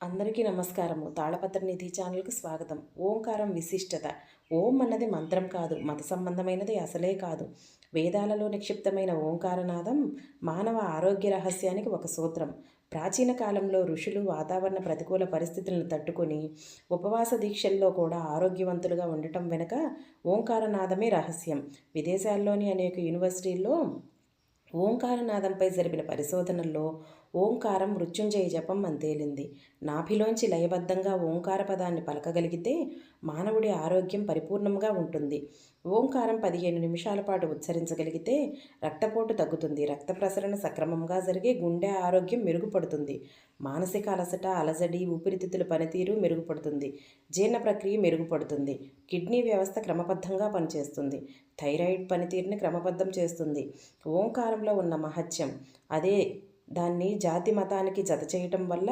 అందరికీ నమస్కారము. తాళపత్ర నిధి ఛానల్‌కి స్వాగతం. ఓంకారం విశిష్టత. ఓం అన్నది మంత్రం కాదు, మత సంబంధమైనది అసలే కాదు. వేదాలలో నిక్షిప్తమైన ఓంకారనాదం మానవ ఆరోగ్య రహస్యానికి ఒక సూత్రం. ప్రాచీన కాలంలో ఋషులు వాతావరణ ప్రతికూల పరిస్థితులను తట్టుకొని ఉపవాస దీక్షల్లో కూడా ఆరోగ్యవంతులుగా ఉండటం వెనుక ఓంకారనాదమే రహస్యం. విదేశాల్లోని అనేక యూనివర్సిటీల్లో ఓంకారనాదంపై జరిపిన పరిశోధనల్లో ఓంకారం మృత్యుంజయ జపం అని తేలింది. నాభిలోంచి లయబద్ధంగా ఓంకార పదాన్ని పలకగలిగితే మానవుడి ఆరోగ్యం పరిపూర్ణంగా ఉంటుంది. ఓంకారం 15 నిమిషాల పాటు ఉచ్చరించగలిగితే రక్తపోటు తగ్గుతుంది, రక్త ప్రసరణ సక్రమంగా జరిగే గుండె ఆరోగ్యం మెరుగుపడుతుంది, మానసిక అలసట, అలజడి, ఊపిరితిత్తుల పనితీరు మెరుగుపడుతుంది, జీర్ణ ప్రక్రియ మెరుగుపడుతుంది, కిడ్నీ వ్యవస్థ క్రమబద్ధంగా పనిచేస్తుంది, థైరాయిడ్ పనితీరుని క్రమబద్ధం చేస్తుంది. ఓంకారంలో ఉన్న మహత్యం అదే. దాన్ని జాతి మతానికి జత చేయటం వల్ల